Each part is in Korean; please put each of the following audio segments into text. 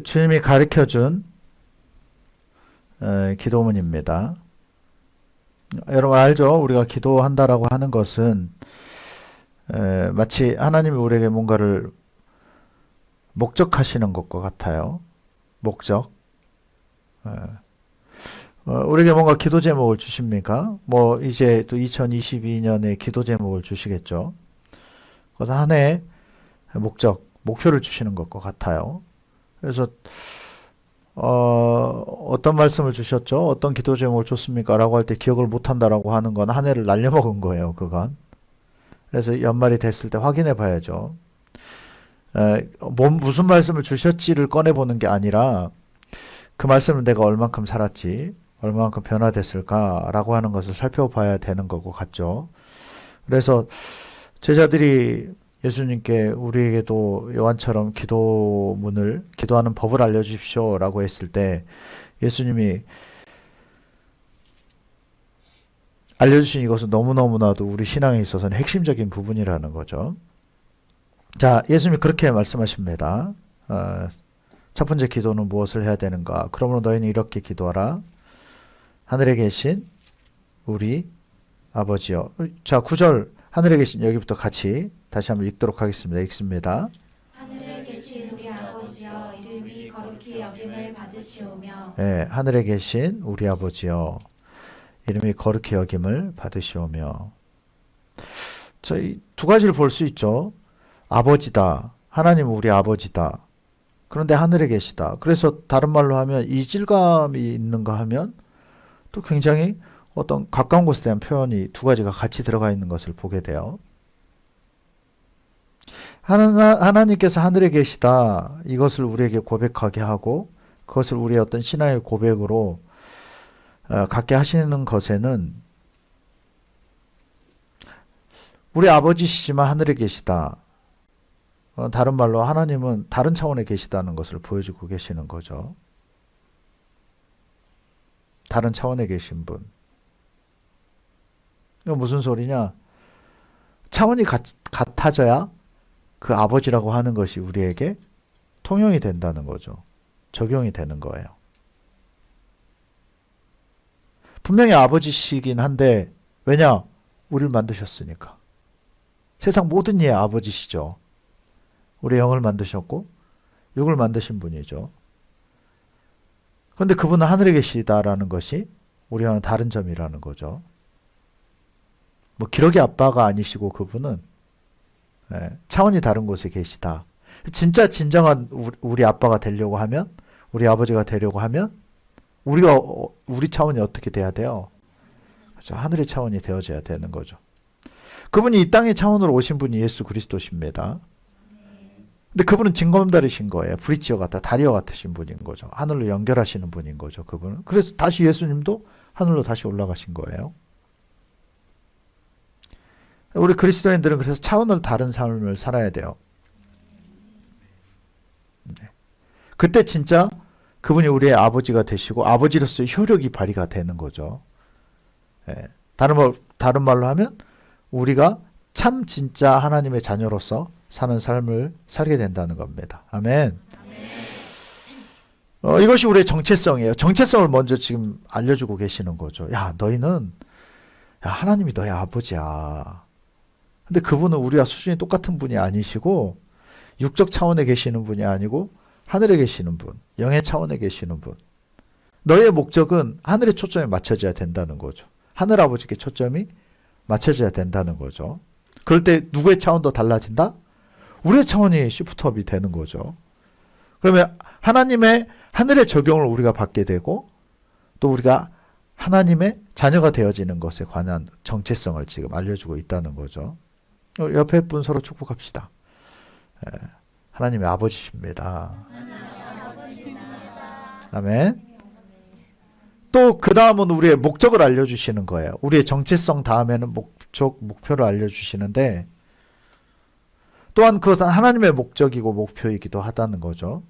주님이 가르쳐준 기도문입니다. 여러분 알죠? 우리가 기도한다라고 하는 것은 마치 하나님이 우리에게 뭔가를 목적하시는 것과 같아요. 목적. 우리에게 뭔가 기도 제목을 주십니까? 뭐 이제 또 2022년에 기도 제목을 주시겠죠. 그래서 한 해 목표를 주시는 것과 같아요. 그래서 어떤 말씀을 주셨죠? 어떤 기도 제목을 줬습니까? 라고 할 때 기억을 못한다라고 하는 건 한 해를 날려먹은 거예요. 그건. 그래서 연말이 됐을 때 확인해 봐야죠. 무슨 말씀을 주셨지를 꺼내보는 게 아니라 그 말씀을 내가 얼만큼 살았지, 얼만큼 변화됐을까라고 하는 것을 살펴봐야 되는 거고 같죠. 그래서 제자들이 예수님께 우리에게도 요한처럼 기도하는 법을 알려주십시오 라고 했을 때 예수님이 알려주신 이것은 너무너무나도 우리 신앙에 있어서는 핵심적인 부분이라는 거죠. 자, 예수님이 그렇게 말씀하십니다. 첫 번째 기도는 무엇을 해야 되는가? 그러므로 너희는 이렇게 기도하라. 하늘에 계신 우리 아버지여. 자, 9절 하늘에 계신 여기부터 같이 다시 한번 읽도록 하겠습니다. 읽습니다. 하늘에 계신 우리 아버지여 이름이 거룩히 여김을 받으시오며 네, 하늘에 계신 우리 아버지여 이름이 거룩히 여김을 받으시오며. 저희 두 가지를 볼 수 있죠. 아버지다. 하나님은 우리 아버지다. 그런데 하늘에 계시다. 그래서 다른 말로 하면 이질감이 있는가 하면 또 굉장히 어떤 가까운 곳에 대한 표현이 두 가지가 같이 들어가 있는 것을 보게 돼요. 하나님께서 하늘에 계시다. 이것을 우리에게 고백하게 하고 그것을 우리의 어떤 신앙의 고백으로 갖게 하시는 것에는 우리 아버지시지만 하늘에 계시다. 다른 말로 하나님은 다른 차원에 계시다는 것을 보여주고 계시는 거죠. 다른 차원에 계신 분. 이건 무슨 소리냐? 차원이 같아져야 그 아버지라고 하는 것이 우리에게 통용이 된다는 거죠. 적용이 되는 거예요. 분명히 아버지시긴 한데 왜냐? 우리를 만드셨으니까. 세상 모든 이의 아버지시죠. 우리 영을 만드셨고 육을 만드신 분이죠. 그런데 그분은 하늘에 계시다라는 것이 우리와는 다른 점이라는 거죠. 뭐 기러기 아빠가 아니시고 그분은 차원이 다른 곳에 계시다. 진짜 진정한 우리 아빠가 되려고 하면, 우리 아버지가 되려고 하면 우리 차원이 어떻게 돼야 돼요? 그렇죠? 하늘의 차원이 되어져야 되는 거죠. 그분이 이 땅의 차원으로 오신 분이 예수 그리스도십니다. 근데 그분은 징검다리신 거예요. 브릿지와 같다, 다리와 같으신 분인 거죠. 하늘로 연결하시는 분인 거죠. 그분은. 그래서 다시 예수님도 하늘로 다시 올라가신 거예요. 우리 그리스도인들은 그래서 차원을 다른 삶을 살아야 돼요. 네. 그때 진짜 그분이 우리의 아버지가 되시고 아버지로서의 효력이 발휘가 되는 거죠. 네. 다른 말로 하면 우리가 참 진짜 하나님의 자녀로서 사는 삶을 살게 된다는 겁니다. 아멘. 이것이 우리의 정체성이에요. 정체성을 먼저 지금 알려주고 계시는 거죠. 야, 너희는 하나님이 너의 아버지야. 근데 그분은 우리와 수준이 똑같은 분이 아니시고 육적 차원에 계시는 분이 아니고 하늘에 계시는 분, 영의 차원에 계시는 분. 너의 목적은 하늘의 초점에 맞춰져야 된다는 거죠. 하늘 아버지께 초점이 맞춰져야 된다는 거죠. 그럴 때 누구의 차원도 달라진다? 우리의 차원이 시프트업이 되는 거죠. 그러면 하나님의 하늘의 적용을 우리가 받게 되고 또 우리가 하나님의 자녀가 되어지는 것에 관한 정체성을 지금 알려주고 있다는 거죠. 옆에 분 서로 축복합시다. 하나님의 아버지십니다. 아멘. 또 그 다음은 우리의 목적을 알려주시는 거예요. 우리의 정체성 다음에는 목표를 알려주시는데 또한 그것은 하나님의 목적이고 목표이기도 하다는 거죠.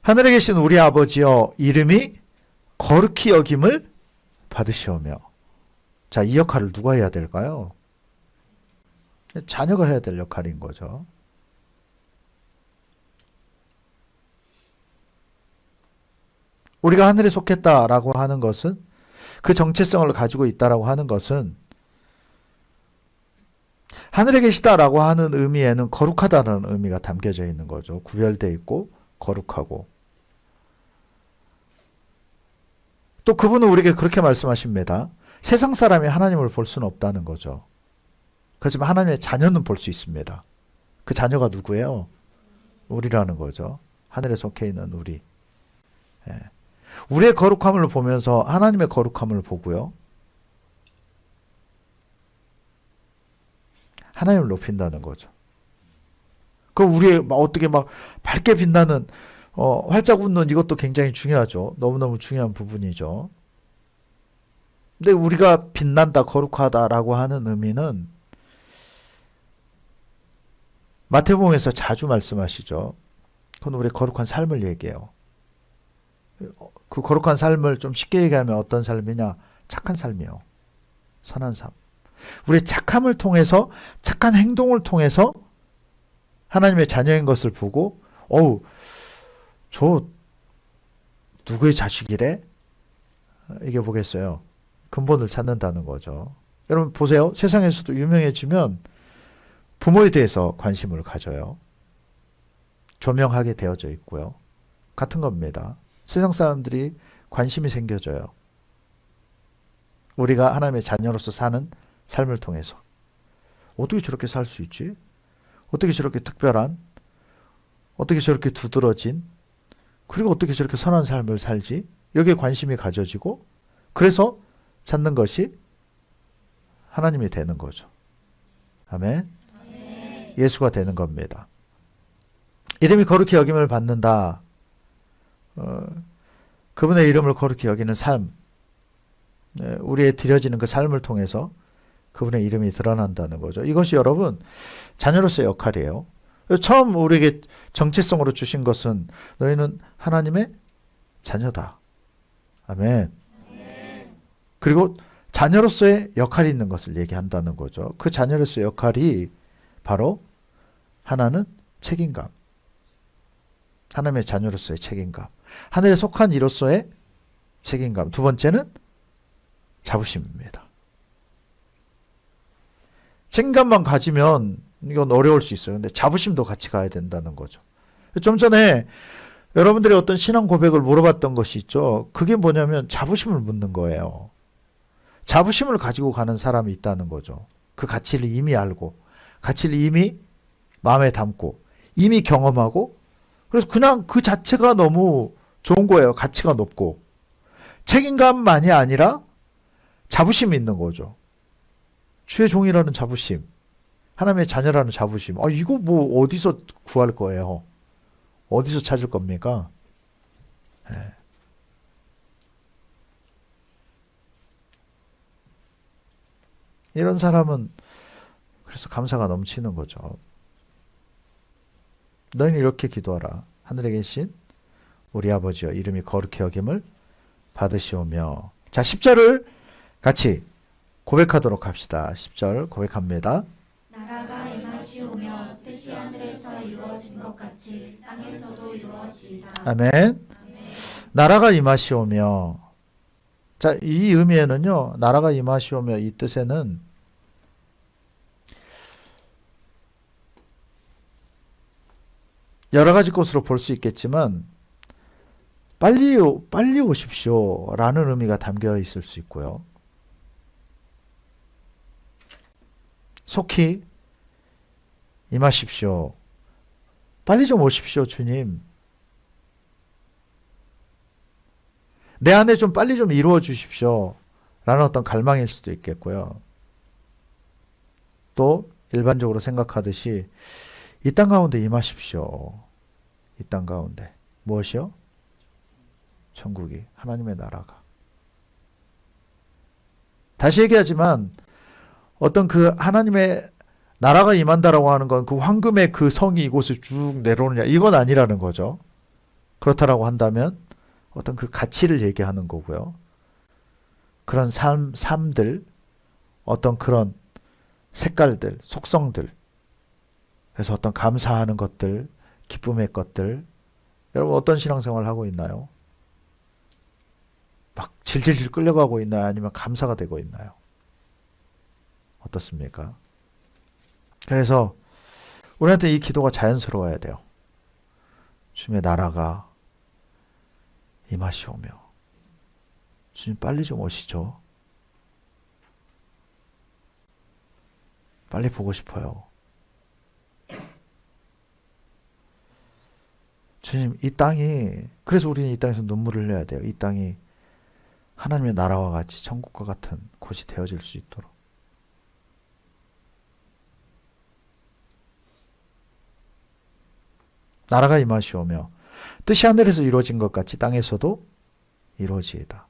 하늘에 계신 우리 아버지여 이름이 거룩히 여김을 받으시오며. 자, 이 역할을 누가 해야 될까요? 자녀가 해야 될 역할인 거죠. 우리가 하늘에 속했다라고 하는 것은, 그 정체성을 가지고 있다라고 하는 것은 하늘에 계시다라고 하는 의미에는 거룩하다는 의미가 담겨져 있는 거죠. 구별되어 있고 거룩하고. 또 그분은 우리에게 그렇게 말씀하십니다. 세상 사람이 하나님을 볼 수는 없다는 거죠. 그렇지만 하나님의 자녀는 볼 수 있습니다. 그 자녀가 누구예요? 우리라는 거죠. 하늘에 속해 있는 우리. 예. 우리의 거룩함을 보면서 하나님의 거룩함을 보고요. 하나님을 높인다는 거죠. 그 우리의 어떻게 막 밝게 빛나는 활짝 웃는 이것도 굉장히 중요하죠. 너무너무 중요한 부분이죠. 근데 우리가 빛난다, 거룩하다라고 하는 의미는 마태복음에서 자주 말씀하시죠. 그건 우리의 거룩한 삶을 얘기해요. 그 거룩한 삶을 좀 쉽게 얘기하면 어떤 삶이냐? 착한 삶이요. 선한 삶. 우리의 착함을 통해서, 착한 행동을 통해서 하나님의 자녀인 것을 보고, 어우, 저 누구의 자식이래? 이게 보겠어요. 근본을 찾는다는 거죠. 여러분 보세요. 세상에서도 유명해지면 부모에 대해서 관심을 가져요. 조명하게 되어져 있고요. 같은 겁니다. 세상 사람들이 관심이 생겨져요. 우리가 하나님의 자녀로서 사는 삶을 통해서. 어떻게 저렇게 살 수 있지? 어떻게 저렇게 특별한? 어떻게 저렇게 두드러진? 그리고 어떻게 저렇게 선한 삶을 살지? 여기에 관심이 가져지고, 그래서 찾는 것이 하나님이 되는 거죠. 아멘. 예수가 되는 겁니다. 이름이 거룩히 여김을 받는다. 그분의 이름을 거룩히 여기는 삶, 우리의 드려지는 그 삶을 통해서 그분의 이름이 드러난다는 거죠. 이것이 여러분 자녀로서의 역할이에요. 처음 우리에게 정체성으로 주신 것은 너희는 하나님의 자녀다. 아멘. 그리고 자녀로서의 역할이 있는 것을 얘기한다는 거죠. 그 자녀로서의 역할이 바로 하나는 책임감. 하나님의 자녀로서의 책임감. 하늘에 속한 이로서의 책임감. 두 번째는 자부심입니다. 책임감만 가지면 이건 어려울 수 있어요. 근데 자부심도 같이 가야 된다는 거죠. 좀 전에 여러분들이 어떤 신앙 고백을 물어봤던 것이 있죠. 그게 뭐냐면 자부심을 묻는 거예요. 자부심을 가지고 가는 사람이 있다는 거죠. 그 가치를 이미 알고, 가치를 이미 마음에 담고, 이미 경험하고, 그래서 그냥 그 자체가 너무 좋은 거예요. 가치가 높고. 책임감만이 아니라 자부심이 있는 거죠. 주의 종이라는 자부심. 하나님의 자녀라는 자부심. 이거 뭐 어디서 구할 거예요? 어디서 찾을 겁니까? 네. 이런 사람은 그래서 감사가 넘치는 거죠. 너희는 이렇게 기도하라. 하늘에 계신 우리 아버지여 이름이 거룩히 여김을 받으시오며. 자, 10절을 같이 고백하도록 합시다. 10절 고백합니다. 나라가 임하시오며 뜻이 하늘에서 이루어진 것 같이 땅에서도 이루어지이다. 아멘. 나라가 임하시오며. 자, 이 의미에는요. 나라가 임하시오며 이 뜻에는 여러 가지 것으로 볼 수 있겠지만 빨리 오십시오 라는 의미가 담겨 있을 수 있고요. 속히 임하십시오. 빨리 좀 오십시오, 주님. 내 안에 좀 빨리 좀 이루어 주십시오 라는 어떤 갈망일 수도 있겠고요. 또 일반적으로 생각하듯이 이 땅 가운데 임하십시오. 이 땅 가운데. 무엇이요? 천국이, 하나님의 나라가. 다시 얘기하지만 어떤 그 하나님의 나라가 임한다라고 하는 건 그 황금의 그 성이 이곳에 쭉 내려오느냐 이건 아니라는 거죠. 그렇다라고 한다면 어떤 그 가치를 얘기하는 거고요. 그런 삶들, 어떤 그런 색깔들, 속성들, 그래서 어떤 감사하는 것들, 기쁨의 것들. 여러분 어떤 신앙생활을 하고 있나요? 질질질 끌려가고 있나요? 아니면 감사가 되고 있나요? 어떻습니까? 그래서 우리한테 이 기도가 자연스러워야 돼요. 주님의 나라가 임하시오며. 주님 빨리 좀 오시죠. 빨리 보고 싶어요. 주님, 이 땅이, 그래서 우리는 이 땅에서 눈물을 흘려야 돼요. 이 땅이 하나님의 나라와 같이 천국과 같은 곳이 되어질 수 있도록. 나라가 임하시오며 뜻이 하늘에서 이루어진 것 같이 땅에서도 이루어지이다.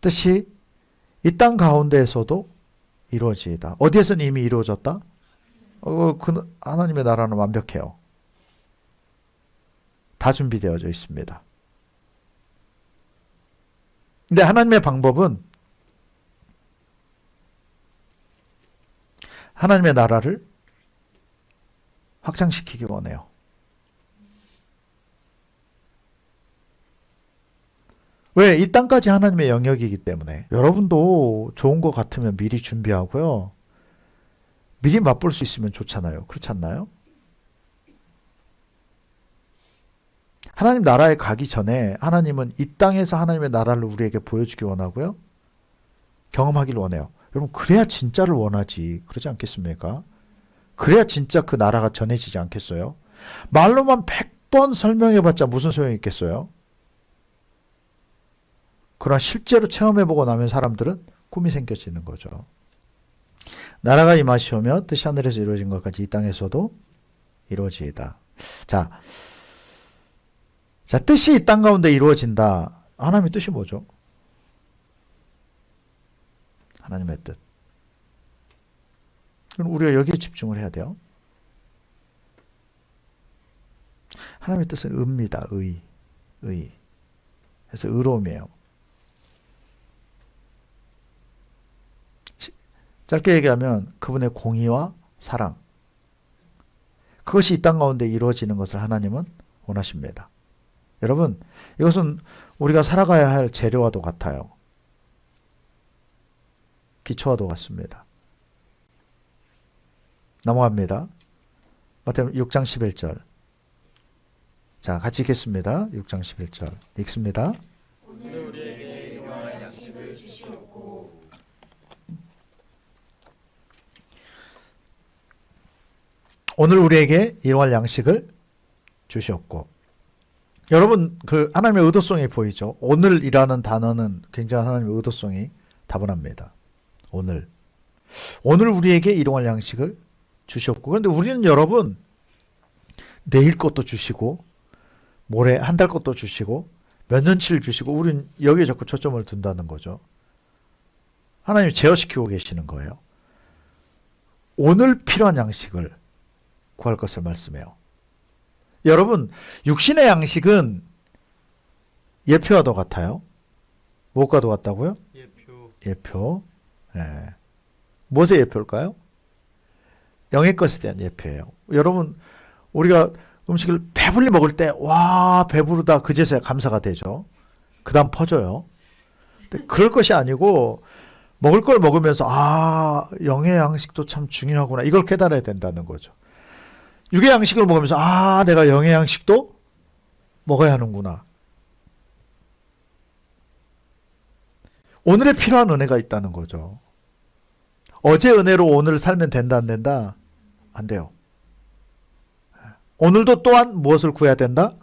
뜻이 이 땅 가운데에서도 이루어지이다. 어디에서는 이미 이루어졌다? 그 하나님의 나라는 완벽해요. 다 준비되어져 있습니다. 근데 하나님의 방법은 하나님의 나라를 확장시키기 원해요. 왜? 이 땅까지 하나님의 영역이기 때문에. 여러분도 좋은 것 같으면 미리 준비하고요. 미리 맛볼 수 있으면 좋잖아요. 그렇지 않나요? 하나님 나라에 가기 전에 하나님은 이 땅에서 하나님의 나라를 우리에게 보여주기 원하고요. 경험하기를 원해요. 여러분, 그래야 진짜를 원하지. 그러지 않겠습니까? 그래야 진짜 그 나라가 전해지지 않겠어요? 말로만 100번 설명해봤자 무슨 소용이 있겠어요? 그러나 실제로 체험해보고 나면 사람들은 꿈이 생겨지는 거죠. 나라가 임하시오며 뜻이 하늘에서 이루어진 것까지 이 땅에서도 이루어지이다. 자, 뜻이 이 땅 가운데 이루어진다. 하나님의 뜻이 뭐죠? 하나님의 뜻. 그럼 우리가 여기에 집중을 해야 돼요. 하나님의 뜻은 의입니다. 의. 그래서 의로움이에요. 짧게 얘기하면 그분의 공의와 사랑. 그것이 이 땅 가운데 이루어지는 것을 하나님은 원하십니다. 여러분, 이것은 우리가 살아가야 할 재료와도 같아요. 기초와도 같습니다. 넘어갑니다. 마태복음 6장 11절. 자, 같이 읽겠습니다. 6장 11절. 읽습니다. 오늘 우리에게 일용할 양식을 주시옵고 오늘 우리에게 일용할 양식을 주시옵고. 여러분, 그 하나님의 의도성이 보이죠? 오늘이라는 단어는 굉장히 하나님의 의도성이 다분합니다. 오늘 우리에게 일용할 양식을 주시옵고. 그런데 우리는 여러분, 내일 것도 주시고 모레 한 달 것도 주시고 몇 년치를 주시고 우리는 여기에 자꾸 초점을 둔다는 거죠. 하나님이 제어시키고 계시는 거예요. 오늘 필요한 양식을 구할 것을 말씀해요. 여러분, 육신의 양식은 예표와도 같아요. 무엇과도 같다고요? 예표. 예. 무엇의 예표일까요? 영의 것에 대한 예표예요. 여러분, 우리가 음식을 배불리 먹을 때, 와, 배부르다. 그제서야 감사가 되죠. 그 다음 퍼져요. 근데 그럴 것이 아니고, 먹을 걸 먹으면서, 아, 영의 양식도 참 중요하구나. 이걸 깨달아야 된다는 거죠. 육의 양식을 먹으면서, 아, 내가 영의 양식도 먹어야 하는구나. 오늘에 필요한 은혜가 있다는 거죠. 어제 은혜로 오늘 살면 된다, 안 된다? 안 돼요. 오늘도 또한 무엇을 구해야 된다?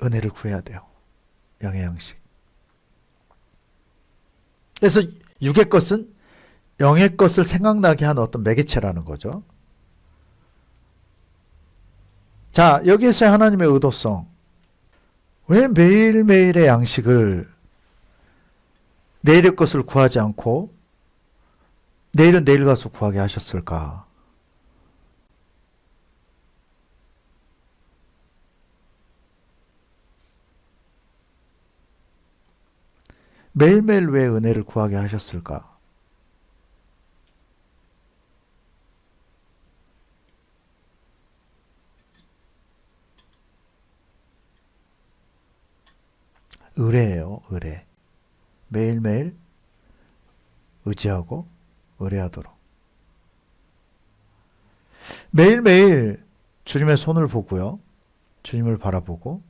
은혜를 구해야 돼요. 영의 양식. 그래서 육의 것은 영의 것을 생각나게 하는 어떤 매개체라는 거죠. 자, 여기에서의 하나님의 의도성. 왜 매일매일의 양식을 내일의 것을 구하지 않고 내일은 내일 가서 구하게 하셨을까? 매일매일 왜 은혜를 구하게 하셨을까? 의뢰예요. 의뢰. 매일매일 의지하고 의뢰하도록. 매일매일 주님의 손을 보고요. 주님을 바라보고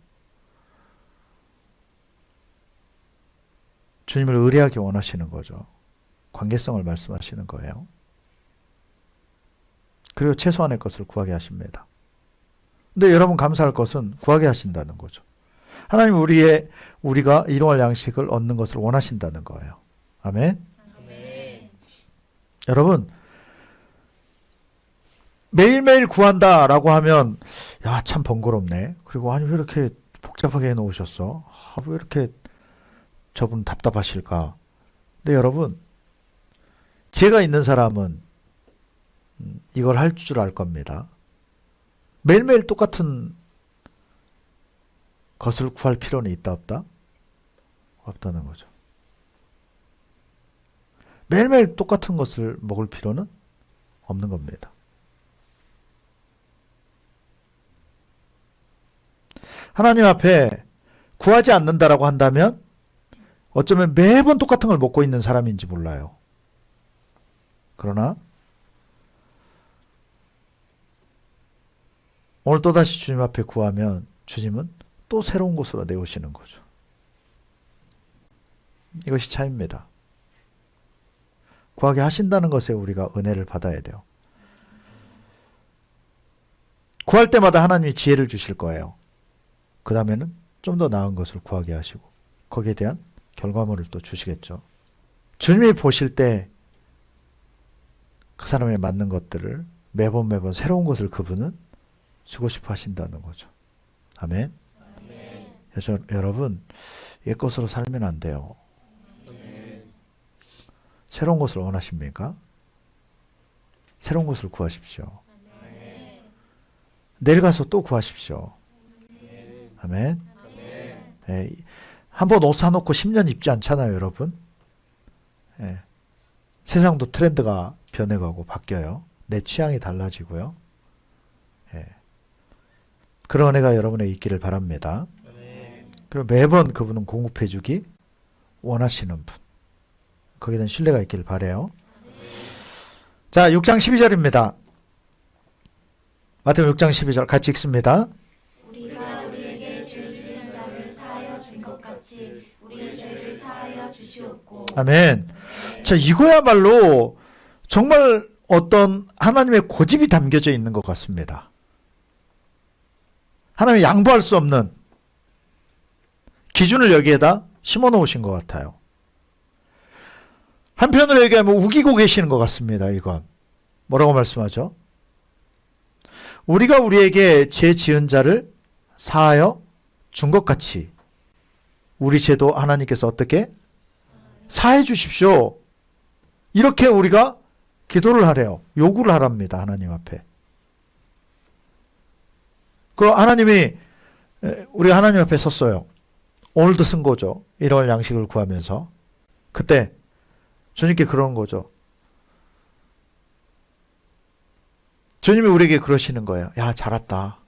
주님을 의뢰하기 원하시는 거죠. 관계성을 말씀하시는 거예요. 그리고 최소한의 것을 구하게 하십니다. 근데 여러분 감사할 것은 구하게 하신다는 거죠. 하나님 우리가 일용할 양식을 얻는 것을 원하신다는 거예요. 아멘. 아멘. 여러분 매일매일 구한다라고 하면 야, 참 번거롭네. 그리고 아니 왜 이렇게 복잡하게 해놓으셨어? 왜 이렇게 저분 답답하실까? 근데 여러분 지혜가 있는 사람은 이걸 할 줄 알 겁니다. 매일매일 똑같은 것을 구할 필요는 있다 없다? 없다는 거죠. 매일매일 똑같은 것을 먹을 필요는 없는 겁니다. 하나님 앞에 구하지 않는다라고 한다면 어쩌면 매번 똑같은 걸 먹고 있는 사람인지 몰라요. 그러나 오늘 또다시 주님 앞에 구하면 주님은 또 새로운 곳으로 내오시는 거죠. 이것이 차이입니다. 구하게 하신다는 것에 우리가 은혜를 받아야 돼요. 구할 때마다 하나님이 지혜를 주실 거예요. 그 다음에는 좀 더 나은 것을 구하게 하시고 거기에 대한 결과물을 또 주시겠죠. 주님이 보실 때 그 사람에 맞는 것들을 매번 새로운 것을 그분은 주고 싶어 하신다는 거죠. 아멘. 그래서 여러분 옛것으로 살면 안 돼요. 새로운 것을 원하십니까? 새로운 것을 구하십시오. 내일 가서 또 구하십시오. 아멘. 예, 한번 옷 사놓고 10년 입지 않잖아요, 여러분. 예, 세상도 트렌드가 변해가고 바뀌어요. 내 취향이 달라지고요. 예, 그런 은혜가 여러분에 있기를 바랍니다. 그리고 매번 그분은 공급해주기 원하시는 분. 거기에 대한 신뢰가 있기를 바라요. 자, 6장 12절입니다. 마태복음 6장 12절 같이 읽습니다. 우리가 우리에게 죄 지은 자를 사하여 준 것 같이 우리의 죄를 사하여 주시옵고. 아멘. 자, 이거야말로 정말 어떤 하나님의 고집이 담겨져 있는 것 같습니다. 하나님이 양보할 수 없는 기준을 여기에다 심어 놓으신 것 같아요. 한편으로 얘기하면 우기고 계시는 것 같습니다. 이건 뭐라고 말씀하죠? 우리가 우리에게 죄 지은 자를 사하여 준 것 같이 우리 죄도 하나님께서 어떻게 사해 주십시오. 이렇게 우리가 기도를 하래요. 요구를 하랍니다. 하나님 앞에. 그 하나님이 우리가 하나님 앞에 섰어요. 오늘도 쓴 거죠. 일용할 양식을 구하면서. 그때 주님께 그러는 거죠. 주님이 우리에게 그러시는 거예요. 야, 잘했다.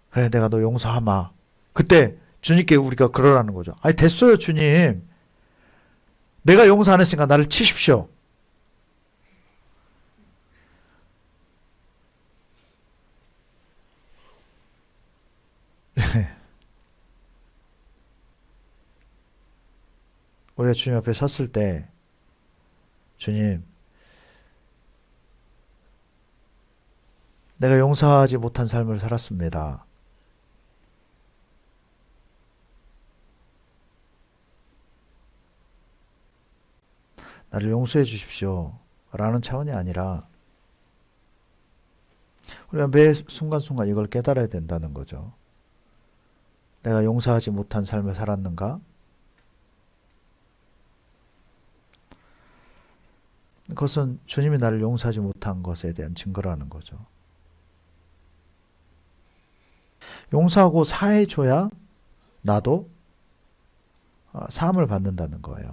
그래, 내가 너 용서하마. 그때 주님께 우리가 그러라는 거죠. 아니, 됐어요, 주님. 내가 용서 안 했으니까 나를 치십시오. 우리가 주님 앞에 섰을 때 주님, 내가 용서하지 못한 삶을 살았습니다. 나를 용서해 주십시오. 라는 차원이 아니라 우리가 매 순간순간 이걸 깨달아야 된다는 거죠. 내가 용서하지 못한 삶을 살았는가? 그것은 주님이 나를 용서하지 못한 것에 대한 증거라는 거죠. 용서하고 사해줘야 나도 사함을 받는다는 거예요.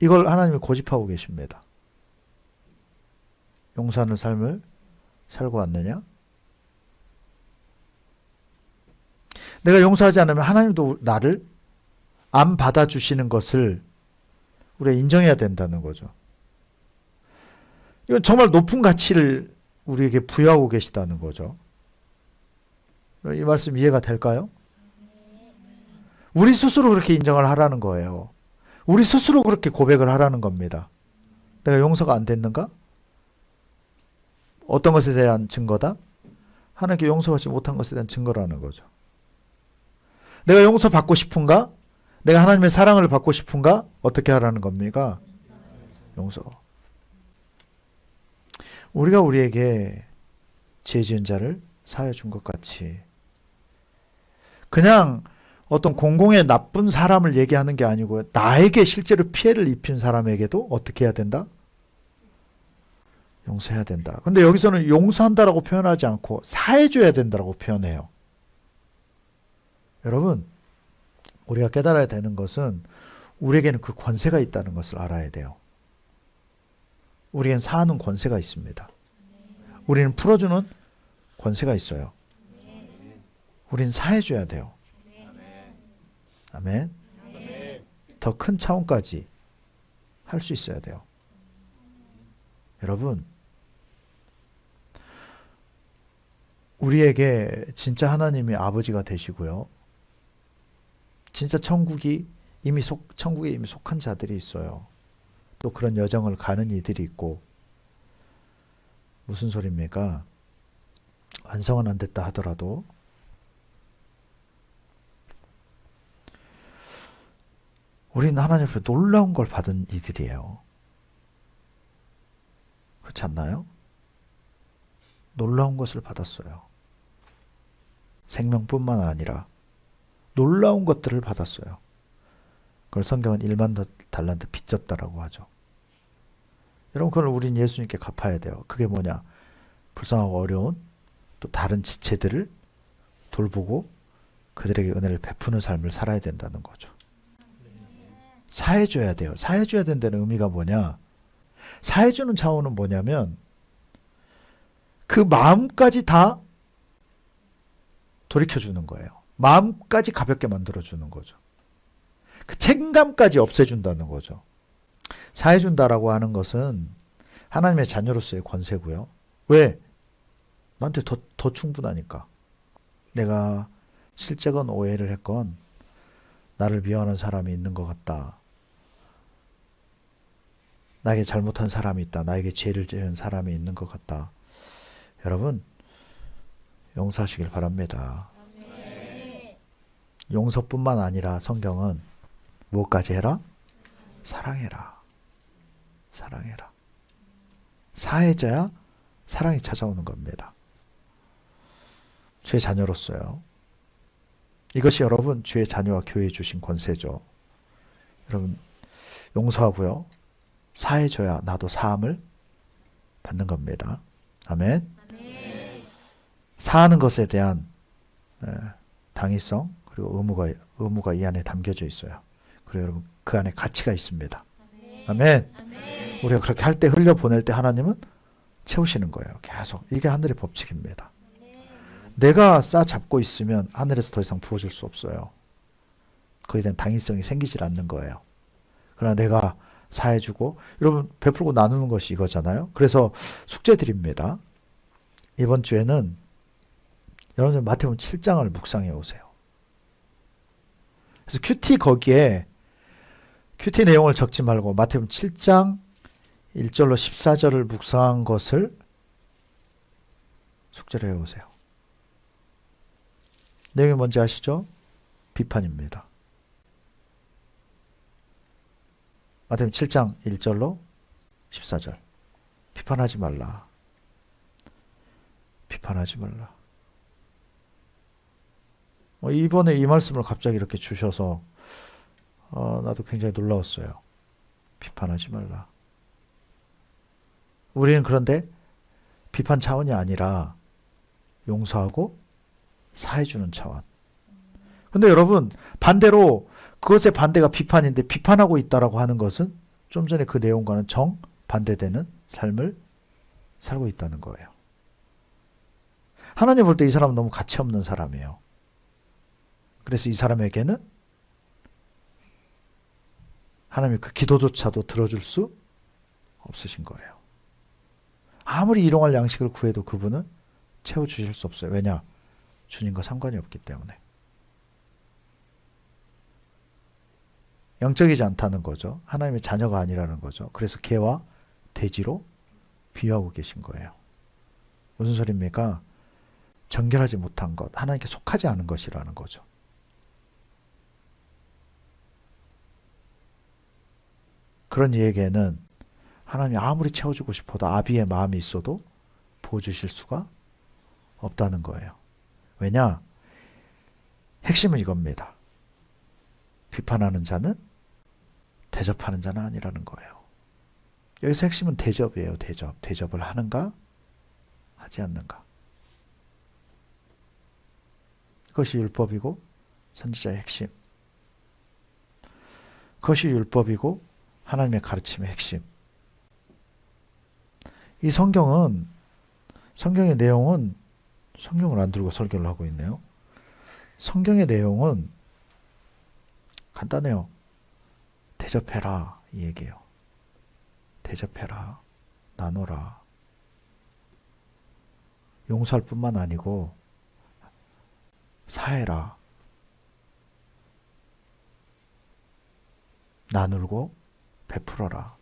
이걸 하나님이 고집하고 계십니다. 용서하는 삶을 살고 왔느냐? 내가 용서하지 않으면 하나님도 나를 안 받아주시는 것을 우리가 인정해야 된다는 거죠. 이건 정말 높은 가치를 우리에게 부여하고 계시다는 거죠. 이 말씀 이해가 될까요? 우리 스스로 그렇게 인정을 하라는 거예요. 우리 스스로 그렇게 고백을 하라는 겁니다. 내가 용서가 안 됐는가? 어떤 것에 대한 증거다? 하나님께 용서하지 못한 것에 대한 증거라는 거죠. 내가 용서받고 싶은가? 내가 하나님의 사랑을 받고 싶은가? 어떻게 하라는 겁니까? 용서. 우리가 우리에게 죄 지은 자를 사하여 준 것 같이 그냥 어떤 공공의 나쁜 사람을 얘기하는 게 아니고 나에게 실제로 피해를 입힌 사람에게도 어떻게 해야 된다? 용서해야 된다. 근데 여기서는 용서한다라고 표현하지 않고 사해줘야 된다라고 표현해요. 여러분, 우리가 깨달아야 되는 것은 우리에게는 그 권세가 있다는 것을 알아야 돼요. 우리에겐 사하는 권세가 있습니다. 우리는 풀어주는 권세가 있어요. 우리는 사해줘야 돼요. 아멘. 더 큰 차원까지 할 수 있어야 돼요. 여러분, 우리에게 진짜 하나님이 아버지가 되시고요. 진짜 천국에 이미 속한 자들이 있어요. 또 그런 여정을 가는 이들이 있고, 무슨 소리입니까? 완성은 안 됐다 하더라도 우리는 하나님 앞에 놀라운 걸 받은 이들이에요. 그렇지 않나요? 놀라운 것을 받았어요. 생명뿐만 아니라 놀라운 것들을 받았어요. 그걸 성경은 1만 달란트 빚졌다라고 하죠. 여러분, 그걸 우린 예수님께 갚아야 돼요. 그게 뭐냐? 불쌍하고 어려운 또 다른 지체들을 돌보고 그들에게 은혜를 베푸는 삶을 살아야 된다는 거죠. 사해줘야 돼요. 사해줘야 된다는 의미가 뭐냐? 사해주는 차원은 뭐냐면 그 마음까지 다 돌이켜주는 거예요. 마음까지 가볍게 만들어주는 거죠. 그 책임감까지 없애준다는 거죠. 사해준다라고 하는 것은 하나님의 자녀로서의 권세고요. 왜? 나한테 더 충분하니까. 내가 실제건 오해를 했건 나를 미워하는 사람이 있는 것 같다. 나에게 잘못한 사람이 있다. 나에게 죄를 지은 사람이 있는 것 같다. 여러분, 용서하시길 바랍니다. 용서뿐만 아니라 성경은 무엇까지 해라? 사랑해라. 사랑해라. 사해져야 사랑이 찾아오는 겁니다. 주의 자녀로서요. 이것이 여러분 주의 자녀와 교회에 주신 권세죠. 여러분, 용서하고요. 사해줘야 나도 사함을 받는 겁니다. 아멘. 사하는 것에 대한 당위성 그리고 의무가 이 안에 담겨져 있어요. 그리고 여러분 그 안에 가치가 있습니다. 아멘. 우리가 그렇게 할 때 흘려보낼 때 하나님은 채우시는 거예요. 계속. 이게 하늘의 법칙입니다. 내가 싸잡고 있으면 하늘에서 더 이상 부어줄 수 없어요. 거기에 대한 당위성이 생기질 않는 거예요. 그러나 내가 사해주고 여러분 베풀고 나누는 것이 이거잖아요. 그래서 숙제 드립니다. 이번 주에는 여러분 마태복음 7장을 묵상해 오세요. 그래서 큐티 내용을 적지 말고 마태복음 7장 1절로 14절을 묵상한 것을 숙제로 해오세요. 내용이 뭔지 아시죠? 비판입니다. 마태복음 7장 1절로 14절. 비판하지 말라. 비판하지 말라. 이번에 이 말씀을 갑자기 이렇게 주셔서 나도 굉장히 놀라웠어요. 비판하지 말라. 우리는 그런데 비판 차원이 아니라 용서하고 사해주는 차원. 근데 여러분 반대로 그것의 반대가 비판인데 비판하고 있다라고 하는 것은 좀 전에 그 내용과는 정반대되는 삶을 살고 있다는 거예요. 하나님 볼 때 이 사람은 너무 가치 없는 사람이에요. 그래서 이 사람에게는 하나님이 그 기도조차도 들어줄 수 없으신 거예요. 아무리 일용할 양식을 구해도 그분은 채워주실 수 없어요. 왜냐? 주님과 상관이 없기 때문에. 영적이지 않다는 거죠. 하나님의 자녀가 아니라는 거죠. 그래서 개와 돼지로 비유하고 계신 거예요. 무슨 소리입니까? 정결하지 못한 것, 하나님께 속하지 않은 것이라는 거죠. 그런 이에게는 하나님이 아무리 채워주고 싶어도 아비의 마음이 있어도 부어주실 수가 없다는 거예요. 왜냐? 핵심은 이겁니다. 비판하는 자는 대접하는 자는 아니라는 거예요. 여기서 핵심은 대접이에요. 대접. 대접을 하는가? 하지 않는가? 그것이 율법이고 선지자의 핵심. 그것이 율법이고 하나님의 가르침의 핵심. 이 성경의 내용은 성경을 안 들고 설교를 하고 있네요. 성경의 내용은 간단해요. 대접해라 이 얘기예요. 대접해라. 나눠라. 용서할 뿐만 아니고 사해라. 나누고 베풀어라.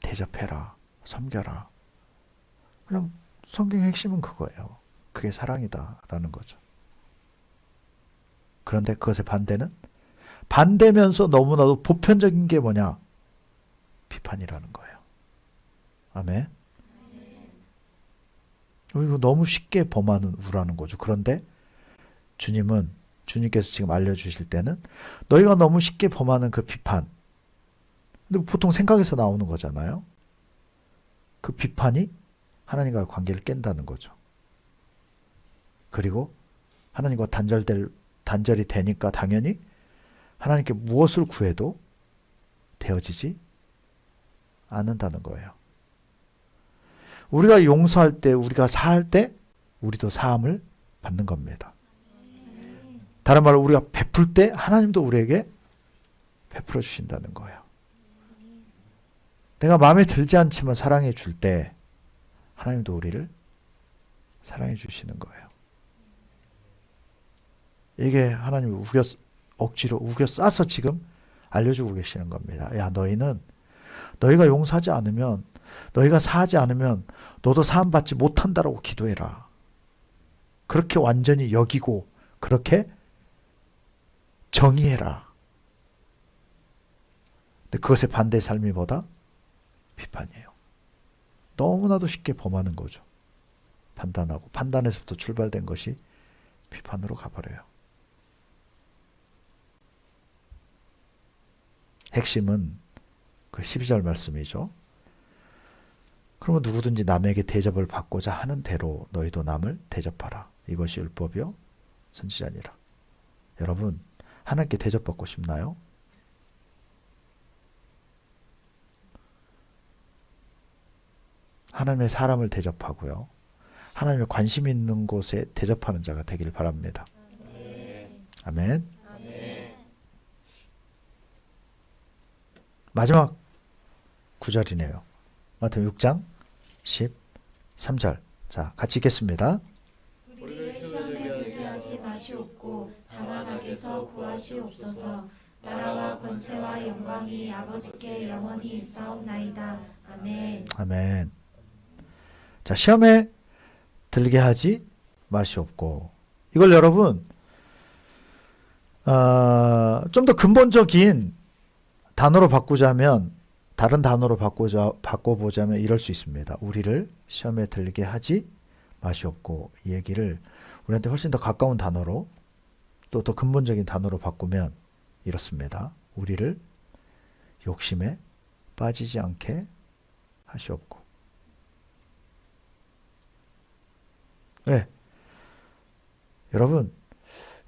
대접해라. 섬겨라. 그냥 성경의 핵심은 그거예요. 그게 사랑이다라는 거죠. 그런데 그것의 반대는? 반대면서 너무나도 보편적인 게 뭐냐? 비판이라는 거예요. 아멘. 이거 너무 쉽게 범하는 우라는 거죠. 그런데 주님께서 지금 알려주실 때는 너희가 너무 쉽게 범하는 그 비판. 근데 보통 생각에서 나오는 거잖아요. 그 비판이 하나님과의 관계를 깬다는 거죠. 그리고 하나님과 단절이 되니까 당연히 하나님께 무엇을 구해도 되어지지 않는다는 거예요. 우리가 용서할 때, 우리가 사할 때 우리도 사함을 받는 겁니다. 다른 말로 우리가 베풀 때 하나님도 우리에게 베풀어 주신다는 거예요. 내가 마음에 들지 않지만 사랑해 줄 때 하나님도 우리를 사랑해 주시는 거예요. 이게 하나님을 억지로 우겨 싸서 지금 알려주고 계시는 겁니다. 야, 너희가 용서하지 않으면, 너희가 사하지 않으면 너도 사함 받지 못한다라고 기도해라. 그렇게 완전히 여기고 그렇게 정의해라. 근데 그것의 반대의 삶이 뭐다? 비판이에요. 너무나도 쉽게 범하는 거죠. 판단하고 판단에서부터 출발된 것이 비판으로 가버려요. 핵심은 그 12절 말씀이죠. 그러면 누구든지 남에게 대접을 받고자 하는 대로 너희도 남을 대접하라. 이것이 율법이요 선지자니라. 여러분, 하나님께 대접받고 싶나요? 하나님의 사람을 대접하고요. 하나님의 관심 있는 곳에 대접하는 자가 되길 바랍니다. 아멘. 마지막 구절이네요. 마태복음 6장 13절. 자, 같이 읽겠습니다. 우리를 시험에 들게 하지 마시옵고 다만 악에서 구하시옵소서. 나라와 권세와 영광이 아버지께 영원히 있사옵나이다. 아멘. 아멘. 자, 시험에 들게 하지 마시옵고. 이걸 여러분 좀 더 근본적인 단어로 바꾸자면, 다른 단어로 바꿔보자면 이럴 수 있습니다. 우리를 시험에 들게 하지 마시옵고. 이 얘기를 우리한테 훨씬 더 가까운 단어로, 또 더 근본적인 단어로 바꾸면 이렇습니다. 우리를 욕심에 빠지지 않게 하시옵고. 왜? 여러분,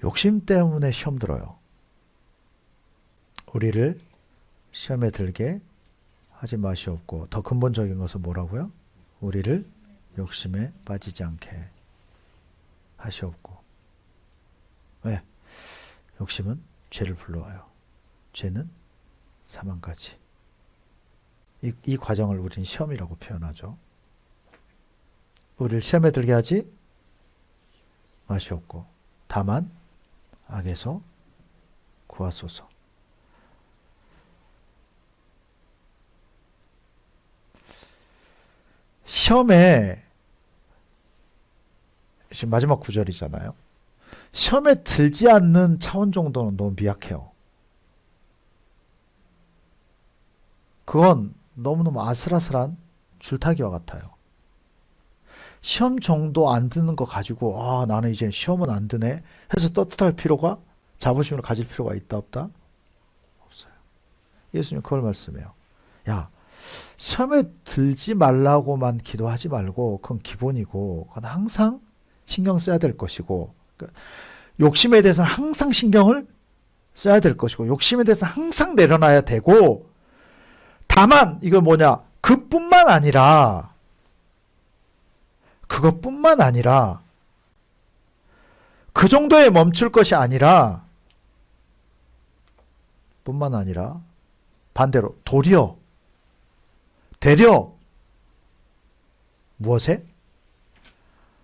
욕심 때문에 시험 들어요. 우리를 시험에 들게 하지 마시옵고. 더 근본적인 것은 뭐라고요? 우리를 욕심에 빠지지 않게 하시옵고. 왜? 욕심은 죄를 불러와요. 죄는 사망까지. 이 과정을 우리는 시험이라고 표현하죠. 우리를 시험에 들게 하지 마시옵고 다만 악에서 구하소서. 시험에 지금 마지막 구절이잖아요. 시험에 들지 않는 차원 정도는 너무 미약해요. 그건 너무너무 아슬아슬한 줄타기와 같아요. 시험 정도 안 드는 거 가지고 나는 이제 시험은 안 드네 해서 떳떳할 필요가, 자부심을 가질 필요가 있다 없다? 없어요. 예수님 그걸 말씀해요. 야, 시험에 들지 말라고만 기도하지 말고 그건 기본이고 그건 항상 신경 써야 될 것이고, 그러니까 욕심에 대해서는 항상 신경을 써야 될 것이고 욕심에 대해서 항상 내려놔야 되고, 다만 이거 뭐냐, 그것뿐만 아니라 그 정도에 멈출 것이 아니라 반대로 되려 무엇에?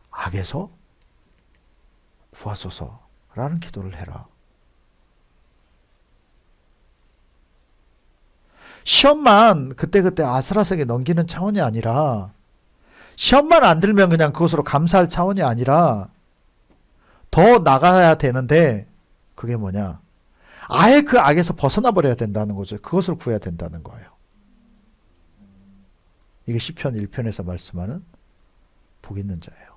악에서 구하소서라는 기도를 해라. 시험만 그때그때 아슬아슬하게 넘기는 차원이 아니라, 시험만 안 들면 그냥 그것으로 감사할 차원이 아니라 더 나가야 되는데, 그게 뭐냐, 아예 그 악에서 벗어나 버려야 된다는 거죠. 그것을 구해야 된다는 거예요. 이게 시편 1편에서 말씀하는 복 있는 자예요.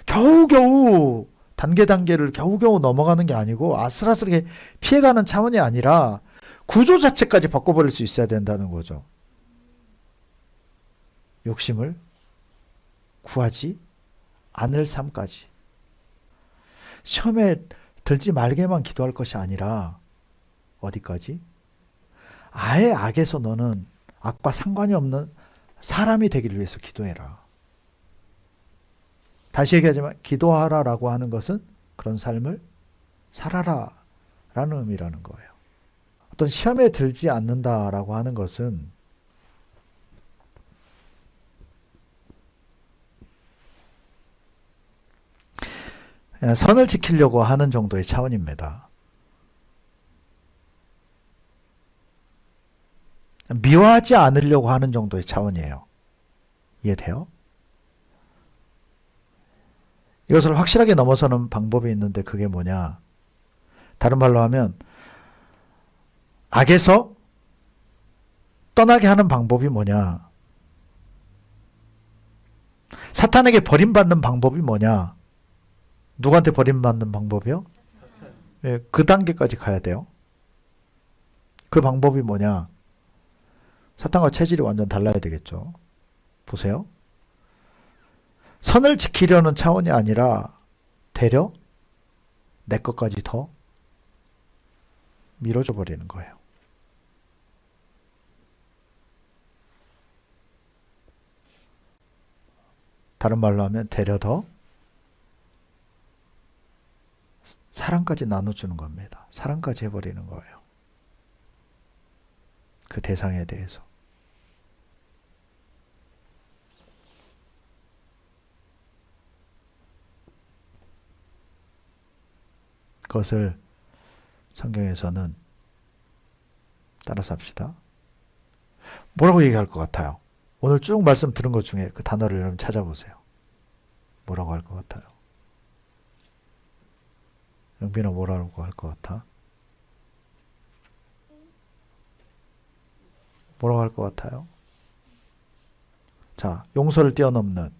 겨우겨우 단계를 겨우겨우 넘어가는 게 아니고 아슬아슬하게 피해가는 차원이 아니라 구조 자체까지 바꿔버릴 수 있어야 된다는 거죠. 욕심을 구하지 않을 삶까지. 시험에 들지 말게만 기도할 것이 아니라 어디까지? 아예 악에서 너는 악과 상관이 없는 사람이 되기를 위해서 기도해라. 다시 얘기하지만 기도하라라고 하는 것은 그런 삶을 살아라 라는 의미라는 거예요. 어떤 시험에 들지 않는다라고 하는 것은 선을 지키려고 하는 정도의 차원입니다. 미워하지 않으려고 하는 정도의 차원이에요. 이해돼요? 이것을 확실하게 넘어서는 방법이 있는데 그게 뭐냐? 다른 말로 하면 악에서 떠나게 하는 방법이 뭐냐? 사탄에게 버림받는 방법이 뭐냐? 누구한테 버림받는 방법이요? 그 단계까지 가야 돼요. 그 방법이 뭐냐? 사탄과 체질이 완전 달라야 되겠죠. 보세요. 선을 지키려는 차원이 아니라 되려 내 것까지 더 밀어줘 버리는 거예요. 다른 말로 하면 되려 더 사랑까지 나눠주는 겁니다. 사랑까지 해버리는 거예요. 그 대상에 대해서. 그것을 성경에서는 따라서 합시다. 뭐라고 얘기할 것 같아요? 오늘 쭉 말씀 들은 것 중에 그 단어를 여러분 찾아보세요. 뭐라고 할 것 같아요? 영빈아, 뭐라고 할 것 같아? 뭐라고 할 것 같아요? 자, 용서를 뛰어넘는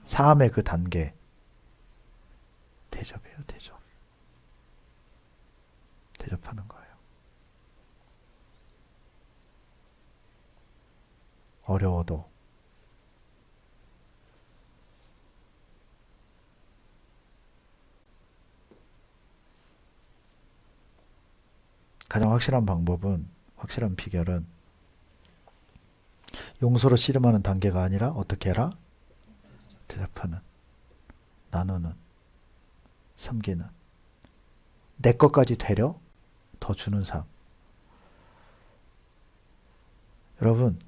사함의 그 단계. 대접이에요, 대접. 대접하는 거예요. 어려워도 가장 확실한 방법은, 확실한 비결은 용서로 씨름하는 단계가 아니라 어떻게 해라? 대접하는, 나누는, 섬기는, 내 것까지 되려 더 주는 삶. 여러분,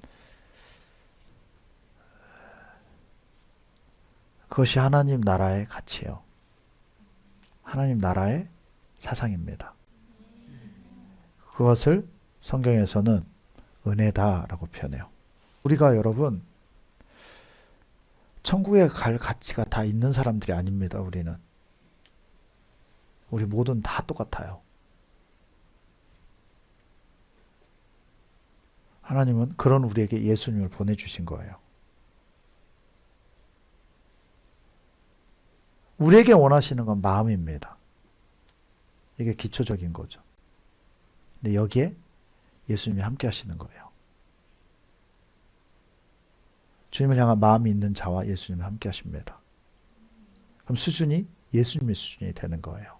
그것이 하나님 나라의 가치예요. 하나님 나라의 사상입니다. 그것을 성경에서는 은혜다라고 표현해요. 우리가 여러분 천국에 갈 가치가 다 있는 사람들이 아닙니다. 우리는. 우리 모두는 다 똑같아요. 하나님은 그런 우리에게 예수님을 보내주신 거예요. 우리에게 원하시는 건 마음입니다. 이게 기초적인 거죠. 근데 여기에 예수님이 함께 하시는 거예요. 주님을 향한 마음이 있는 자와 예수님이 함께 하십니다. 그럼 수준이 예수님의 수준이 되는 거예요.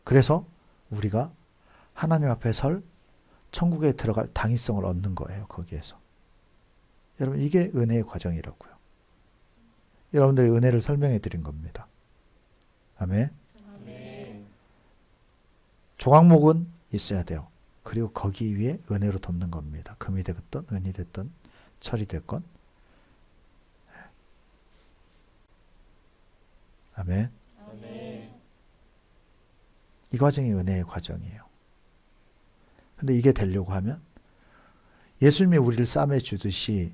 그래서 우리가 하나님 앞에 설 천국에 들어갈 당위성을 얻는 거예요. 거기에서. 여러분 이게 은혜의 과정이라고요. 여러분들이 은혜를 설명해 드린 겁니다. 아멘. 조각목은 있어야 돼요. 그리고 거기 위에 은혜로 덮는 겁니다. 금이 됐든 은이 됐든 철이 됐건. 아멘. 이 과정이 은혜의 과정이에요. 근데 이게 되려고 하면 예수님이 우리를 싸매 주듯이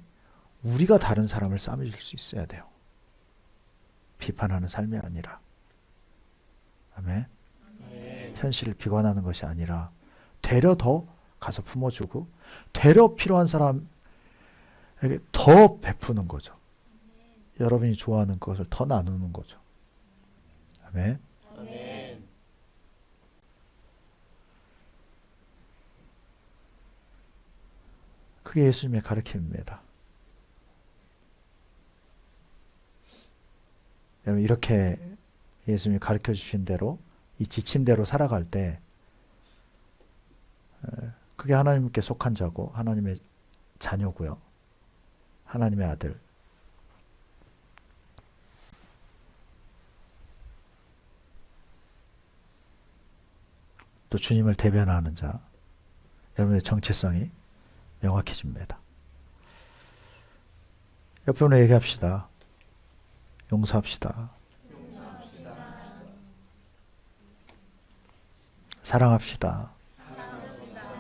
우리가 다른 사람을 싸매 줄 수 있어야 돼요. 비판하는 삶이 아니라. 아멘. 현실을 비관하는 것이 아니라 되려 더 가서 품어주고 되려 필요한 사람에게 더 베푸는 거죠. 여러분이 좋아하는 것을 더 나누는 거죠. 아멘. 그게 예수님의 가르침입니다. 여러분 이렇게 예수님이 가르쳐 주신 대로 이 지침대로 살아갈 때 그게 하나님께 속한 자고 하나님의 자녀고요. 하나님의 아들. 또 주님을 대변하는 자. 여러분의 정체성이 명확해집니다. 옆에 분에 얘기합시다. 용서합시다. 사랑합시다.